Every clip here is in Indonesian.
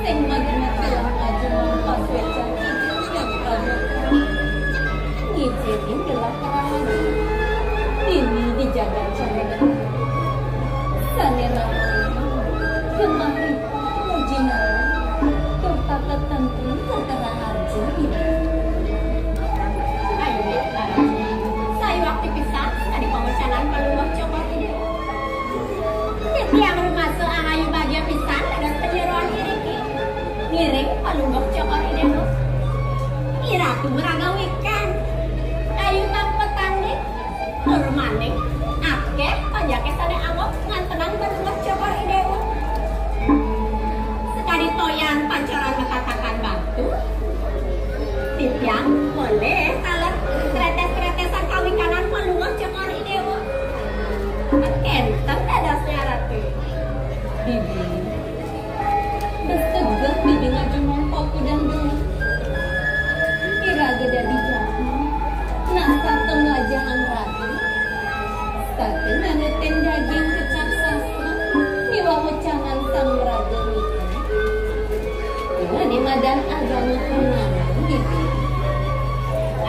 sing magna-magna aja pas wecan yang ada ngijinin gelah keramat ini dijaga jaga sanena kemari mujina tertata tentri tertera aja ini ayo saya waktu pisah tadi pemecanan peluang coba ini yang bermasuk ayu bagian pisan dan penyeruan ngiring palunggok cokor ide lo iratu meragawikan ayu tampetan nih hormaning ake panjake sane angok ngantenang palunggok cokor ide lo sekali toyan pancoran mengatakan batu tipiang boleh salah kretes-kretesan kawikanan palunggok cokor ide lo enteng ada ratu bibi bestegah bibi ngajumong poku dan gelah iraga dari jalan nasa tengajahan raga saken nanutin daging kecap sastra niwa wecangan sang raga mika di madan agama kunana bibi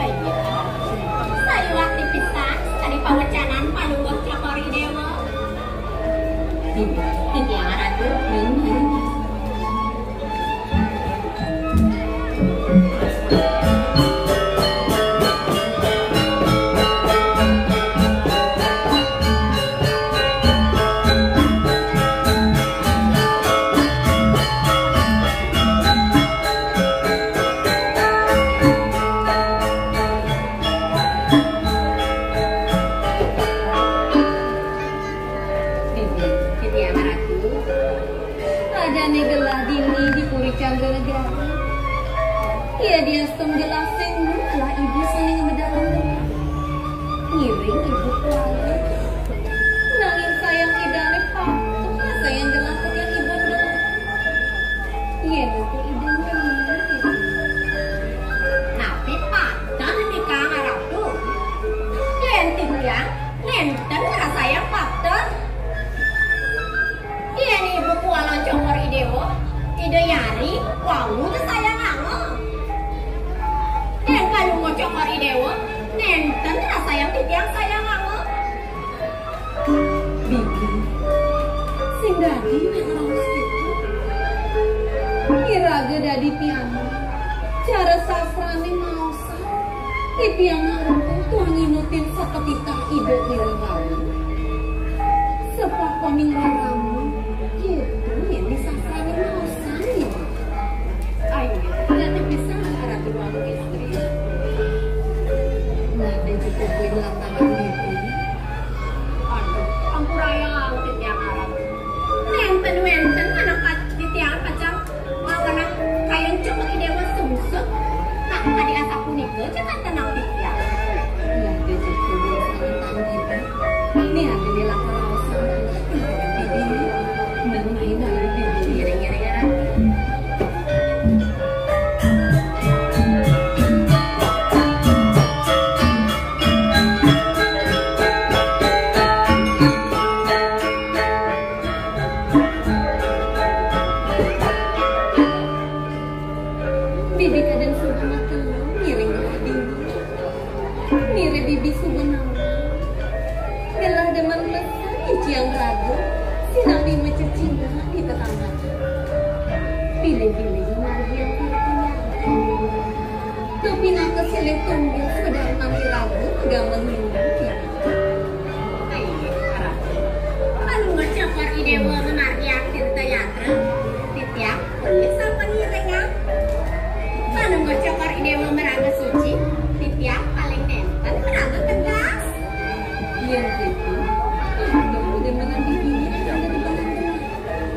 ayo saya waktu pisah tadi pawecanan palunggok cokori dewa bibi yang ratu benar dia jelasin lah ibu saling berdalam ngiring ibu keluar nangin sayang idane patuh sayang jelasin yang ibu dong iya itu idenya tapi patuh nikah ngarap tuh nentin ya nenten rasa yang patuh iya nih ibu kuala congor idewo ide yari wangu tuh sayang anggo dan kalau mau cokor idewo nenten rasa yang titiang sayang anggo bibi sing dadi mengaus itu iraga dadi piano cara sastrane mausa ipiang ngarempeng tuang nginutin seketika ide nirengkawi sepak koning raramu gitu ini sastrane mausa nih ayo nanti bisa ratu wangu istri nah dan cukup gue lantangan gitu aduh ampurayang titiang arab nenten anak titiang pacang mawana kayang cokot idewa sungsut tak tadi asa punika jangan tenang titiang iya dia cukup gue lantangan gitu nih ada di latar awasana bibi mengenai dari bibi iring-iring bibi kadang sudah makan miring lagi mire bibi sebenarnya gelah demen besar yang ragu sinang di mencecina di tetangga pilih-pilih lagi yang punya tapi nak kesilih tumbuh sudah nanti ragu agak menghindar kalau ngecokor ide mengenari akhir teatra titiak boleh sampai ngiringnya kalau ngecokor ide meraga suci titiak paling nenten meraga tegas iya gitu udah mana bibinya ada di barang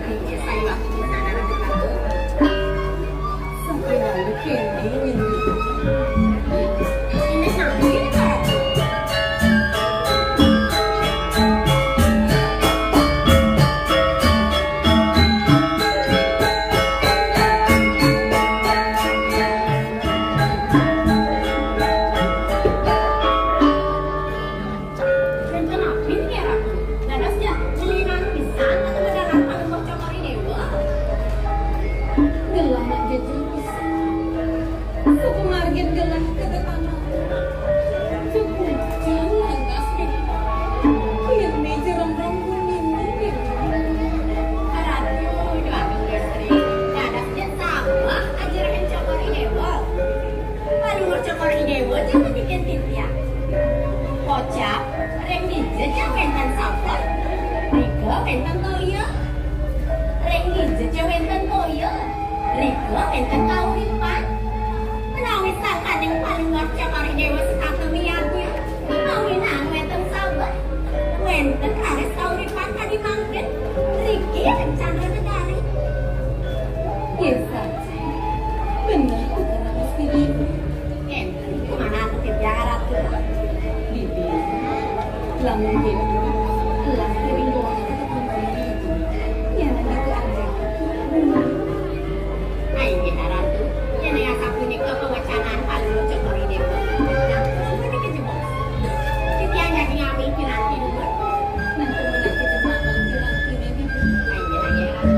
ayo saya waktu di sana ada ragu sampai lalu kendi ini sampai Sukumargin gelah kata tanah. Cukup jalan kasih. Yang meja rom-rom kuning ini. Ratu, doa istri. Dadasnya sama ajaran cokor idewa. Baru cokor idewa jangan bikin titia. Kocap, reng dija jawentan sabar. Riga wenten toya. Reng dija jawentan toya. Riga wenten kauripan. Menawi sangkan yang paling cokor idewa sekatemiannya. Menawi nang wenten sabar. Wenten karis kauripan tadi mangkin. Riki rencana negari. Yes saja. Benar kata Gusti Bibi. Enten kemana aku tidak ratu? Bibi. Lamun gitu. Elang kirim doang kata kembali itu. Ya itu aja. Ayo ratu. Yang yang aku punya kewacanaan paling cokor idewa. Nah, ini kejebak. Kita jadi ngambil piranti dulu. Nanti kita bakal piranti ini. Ayo ratu.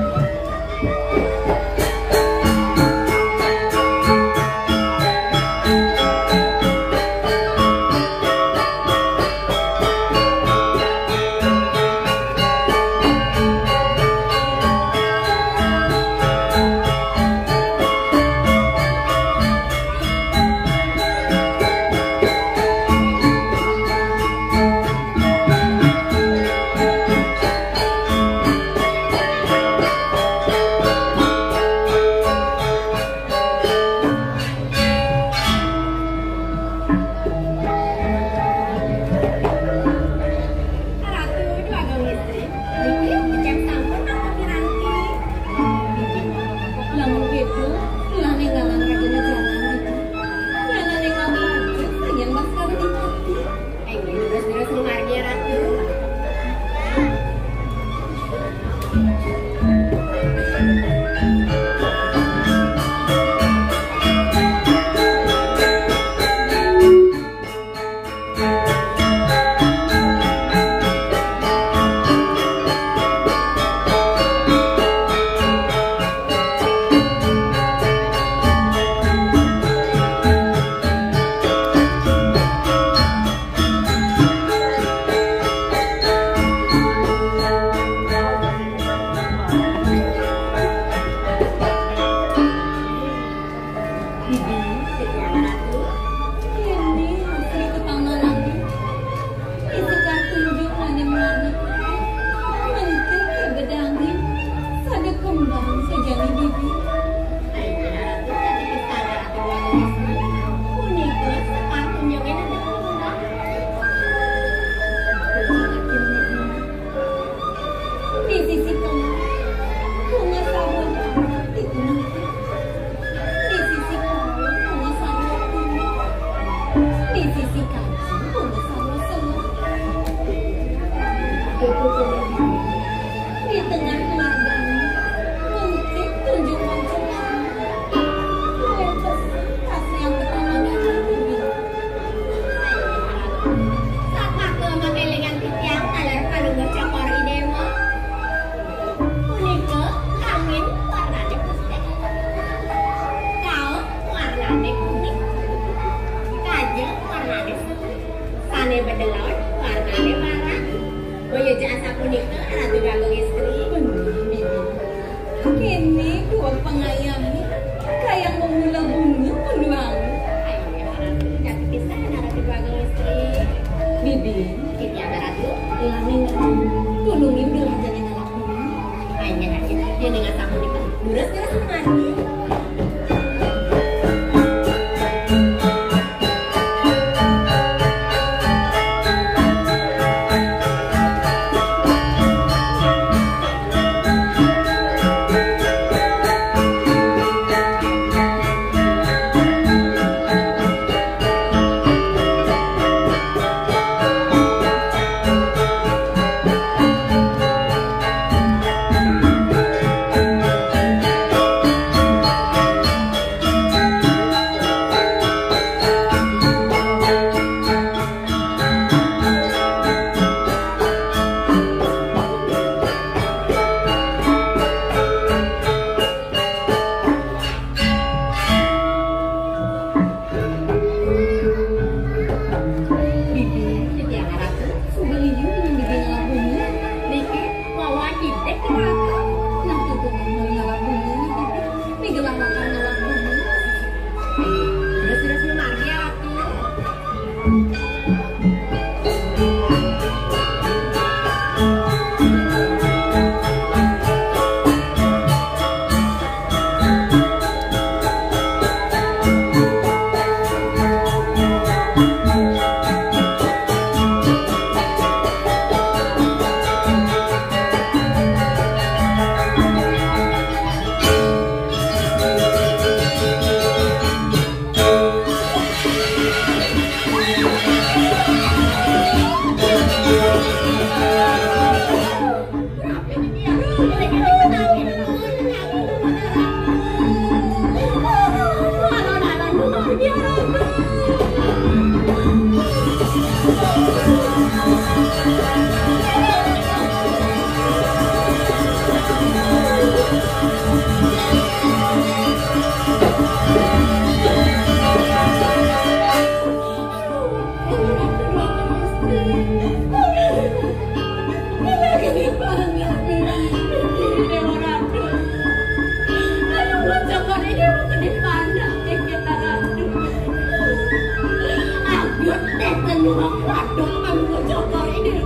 orang radong kanggo Joko ini.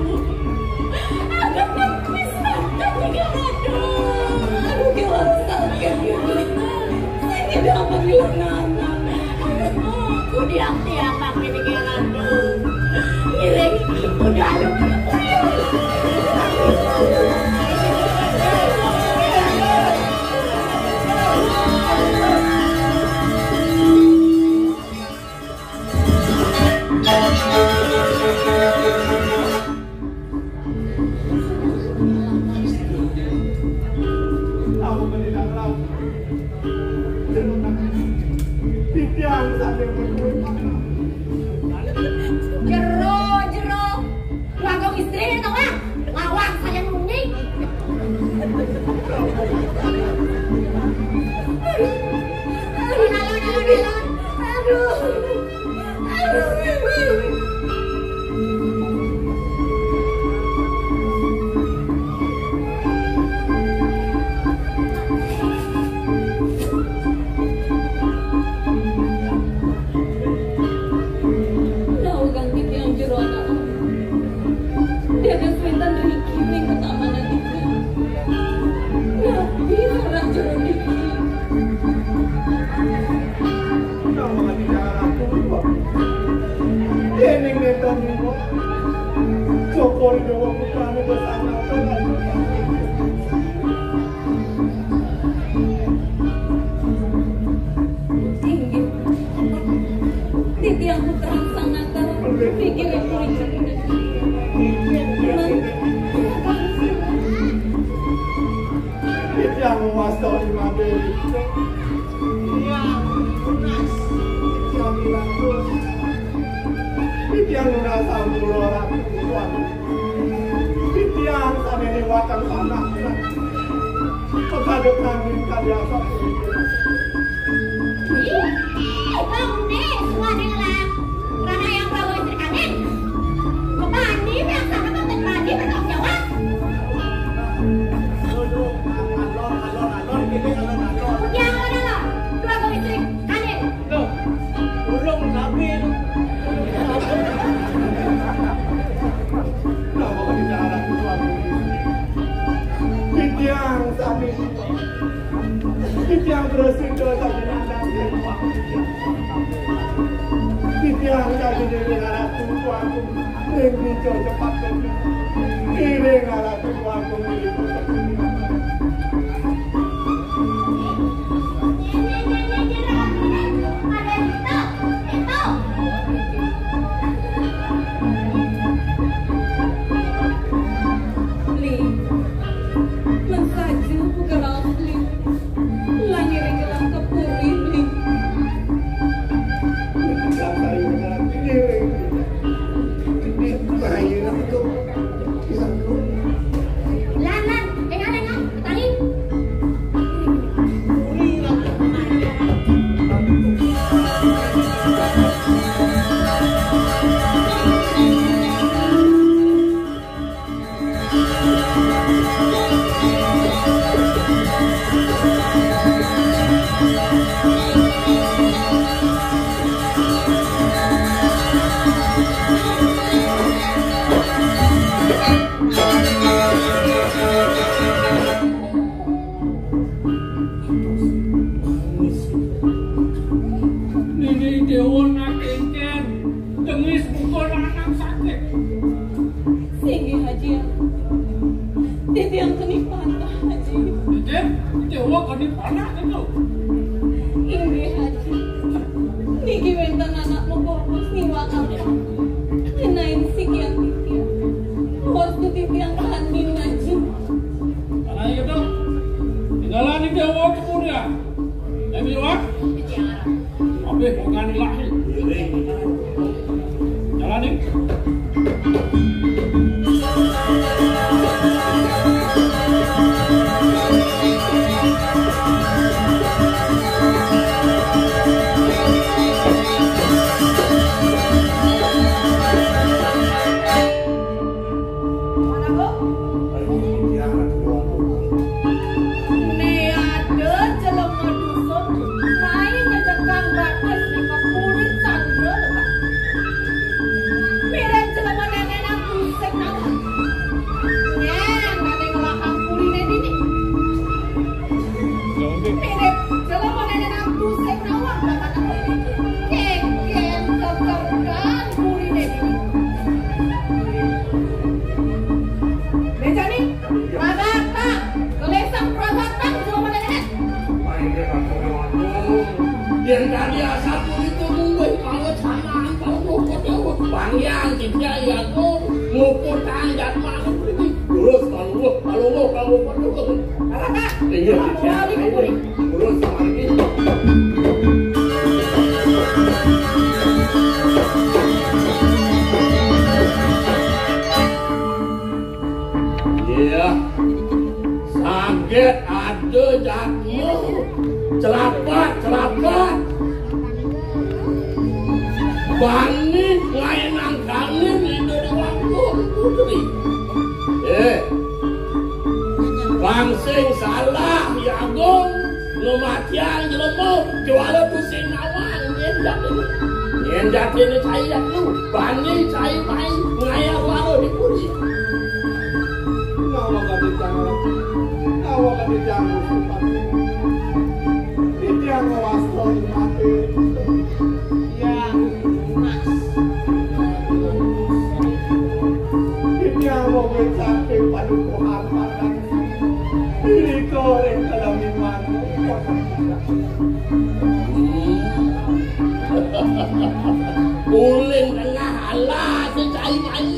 Agak bisa juga radong. Aduh gila sakit gitu. Saya tidak mengilang. Aku diam-diam pakai ini radong. Ini udah ada. Jero, ngagong istri tau gak? Ngawang saya nunyi. Aduh. Titi yang putra sangat pikir yang yang memasuk di mobil yang merasa pulau rakyat yang ada di watak tanah kepada kami karya satu bang nih suadilah karena yang bawa istri kami kemani yang sana kan tadi bertanggung jawab yang mana lo dua bawa istri kami loh belum nabi yang tadi yang bersindo tadi yang tadi dengan aku lebih cepat kiri ngalah aku Yang tadi asapku itu mungkin kalau sana kalau panjang tidak ya tuh ngumpul tanjat mana terus kalau apa iya terus lagi iya sakit ada jatuh celaka bani ngainan kanin itu di waktu putri langsing salah ya gong ngematian jelemu jual pusing nawang nyenjak ini saya lu bani saya main ngaya baru di putri nawa kami jangan yang waston mati yang yang mau mencapai padukuhan padang ini goreng dalam iman uling tengah halah secai mai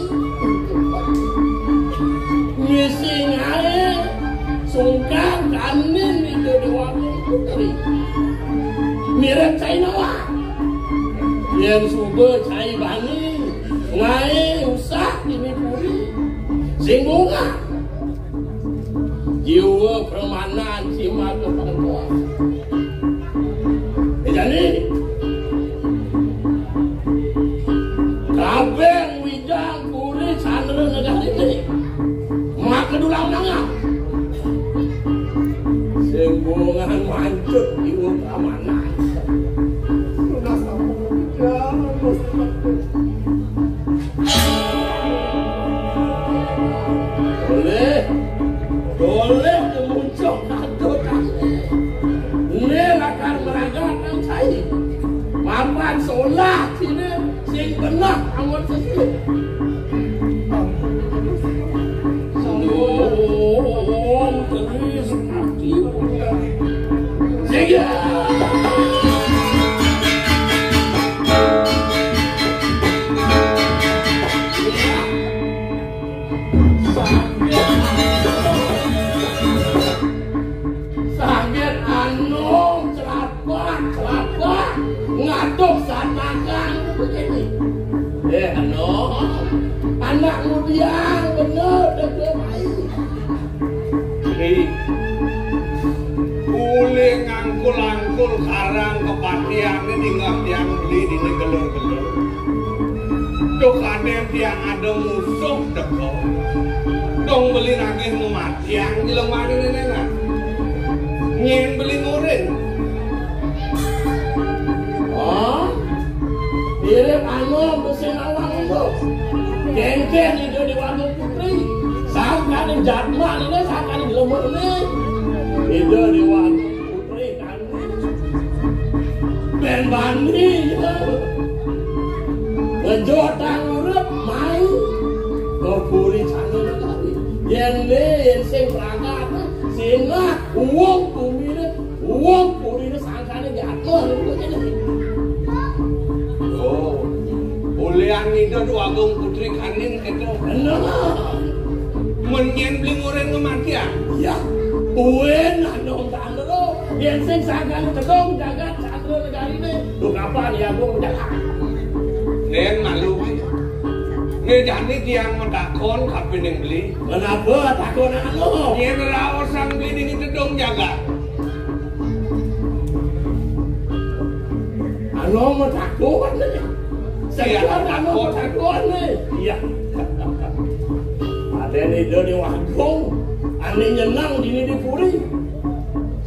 ngising air sungkan kanin itu di waktu putri mirip cai nawa yang subuh cai bani ngai usah ini puri singgunga jiwa permanan cima kepangkuan jadi kabeng wijang puri candra negara ini mak kedulang nangah singgungan mancut jiwa permanan boleh muncul kado ini akan meragakan saya mapan sholat sini sing benar amat sesuai terus hati sehingga ngaduk sanakan begini anak mudian bener deh main ini boleh ngangkul-angkul karang kepatian ini nggak tiang beli di negelur-gelur dok ada tiang ada musuh deko dong beli lagi mematian di lemari nenek nyen beli ngurin mirip mesin awang itu kengken itu di waktu putri sangkan yang jadman ini sangkan yang lemur ini itu di waktu putri kan ben bandi ngejotang urut main kepuri canggul tadi yang sing perangkat singa uang kumir uang puri ini sangkan yang jadman Ulian itu dua agung putri kanin itu benar menyen beli nguren kematian ya uen anong tandro yang sing sakan tegong jagat sandro negara ini lu kapan ya gua menjaga nen malu nih jani tiang mentakon kapan yang beli kenapa takon anu nyen rawat sang beli ini tedong jagat anu mau takon saya anu takon nih iya ada nih di wakong aneh nyenang di puri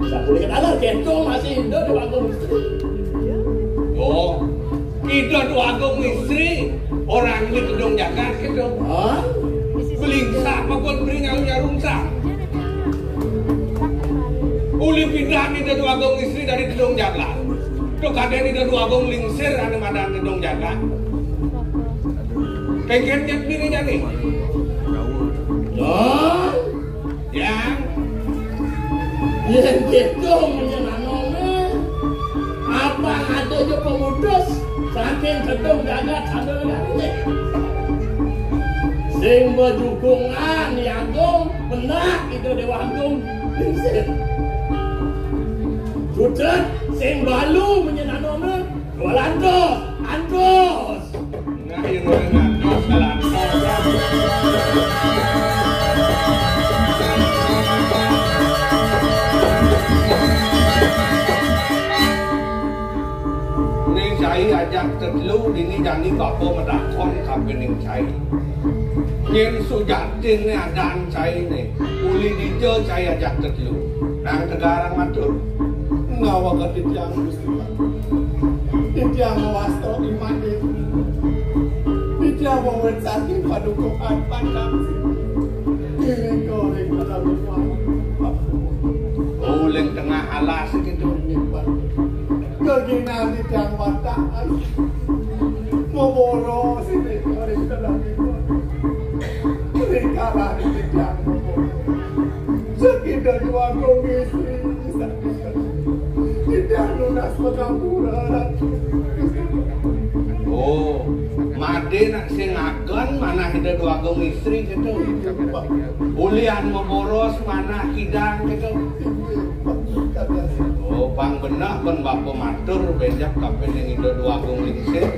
saya boleh kata kentong masih hidup di wakong istri oh kita di wakong istri orang ini tedong jagat gitu beli apa pun beli nyawanya rumsak uli pindah nih di wakong istri dari tedong jagat Tuh kaden ida dua gong lingsir ane madan gedong jaga. Kengken jet bininya nih. Don, Yang yang gitu menyenangnya. Apa ada aja pemutus saking gedong jaga ada lagi. Sing berdukungan ya Agung benak itu Dewa Agung lingsir. Sudah sing balu menyenangnya Walandos, Andos. nah yang ngantos kalantos. Ning cai ajak terlu dini jani kapo medakon kape ning cai. Nyen sujatin ni adan cai ni. Uli dijo cai ajak terlu. Nang tegarang matur. Ngawa ketitiang Gusti Allah. Titiang wasto iman itu. Titiang mawensati padukuhan pandang. Ini goreng dalam rumah. Uling tengah alas gitu. Kegina titiang wataan. Moboro sini goreng dalam rumah. Rikalah titiang moboro. Sekitar dua komisi. Tidak lunas pengampuran. Oh, made nak sing agen mana hida dua gong istri gitu. Ulian memboros mana kidang gitu. Oh, bang benak ben bapak matur bejak kape ning hida dua gong lingsir.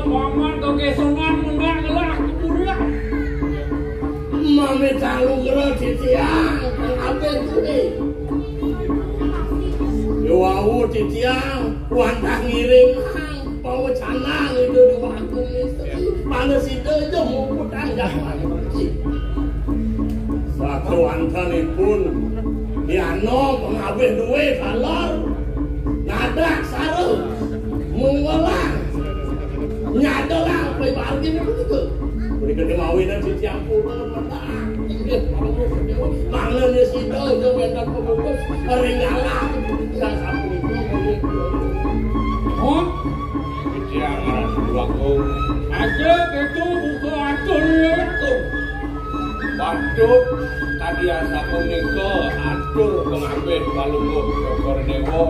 Paman kegesonan mendak gelak kemudian Mami tahu gerak titiang apa itu nih? Wau titiang wantah ngiring bawa canang itu di waktu istri mana si itu mau putang jangan satu antani pun diano pengabeh duit halal ngadak sarung mengolah nyadalah apa ibaratnya begitu. Mereka dimauin dan titiang pun menang. Mangannya si Dau dia mendak pembungkus ringalah yang sapu itu. oh Titiang arah dua gong. aja itu buka atur ya tuh Patut tadi asa punika atur pengabeh balungguh Dokor Dewo.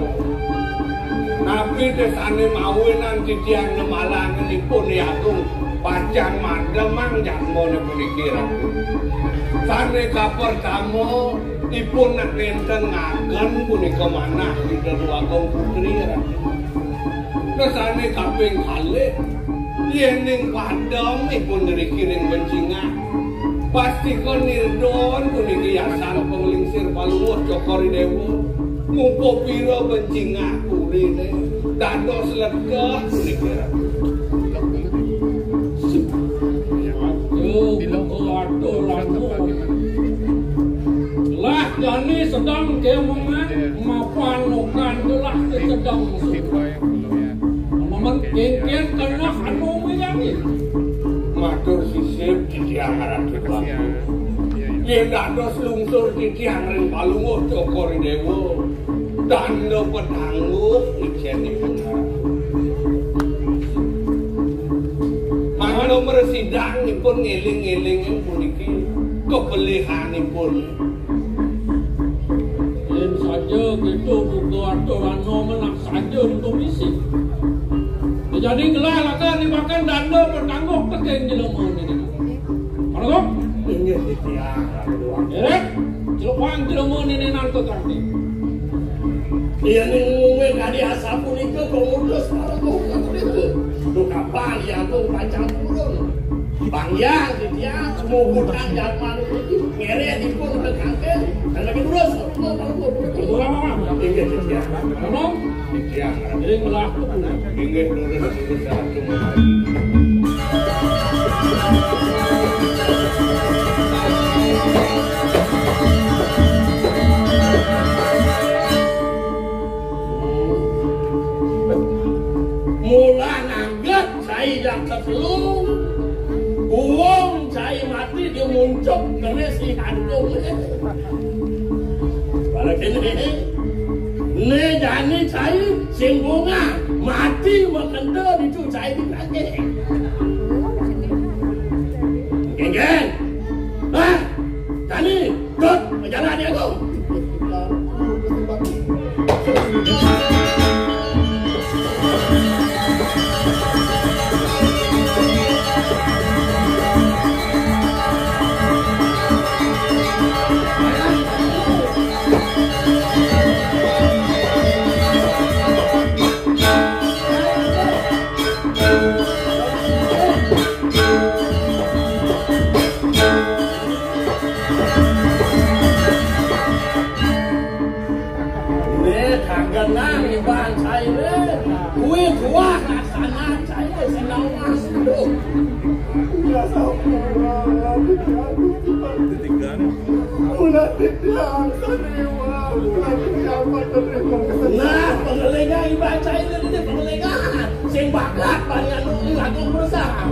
Nabi desane mawinan titiang nemalang nipun Agung pacang mademang jamone puniki ratu. Sane kaper tamu ipun nak nenten ngagen punika manah Ida Agung putri ratu. Desane kaping kalih yening padam ipun nirikiring bencingah. Pasti kon nirdon puniki yasan penglingsir Palungguh Dokor Dewo. Mumpo piro bencingah kurine dados lega puniki ratu. lah jani sedang kemongan mapan nokan telah sedang momen kengken tengah anu menyanyi Matur sisip titiang ratu baku. Yen dados lungsur titiang ring Palungguh Dokor Dewo. Danda petangguh ijenipun ratu. Mangano mersidangipun ngeling-elingin puniki kebelihanipun. yen saja gitu buku aturan nomenak saja di komisi jadi gelah akan dimakan danda bertangguh tekeng jelema ini mana kok? Ini titiang ratu. ya jelupang jelema ini nanti tadi Iya nih ngomongin kali asap punika komodos para bukan itu. Tuh kapal yang tuh panjang purun. Bang yang titiang semua hutang zaman itu ngere di pun berkangke dan lagi terus mau kalau itu lama Iya titiang. memang Titiang ratu. jadi gelah itu Inggih lurus satu mula nanggat saya yang terselung pucuk kene si hantung. Balik ini. Ne jani cai sing bunga mati makenda itu cai di lagi. Geng. Hah? Jani, dot jalan dia tu. Nang di ban saya le, kue kuah kasanan saya senawang itu. Ya saudara, ulah tidak terima, nah pengelengan iban saya itu pengelengan, sing bakat banyak lagu bersama.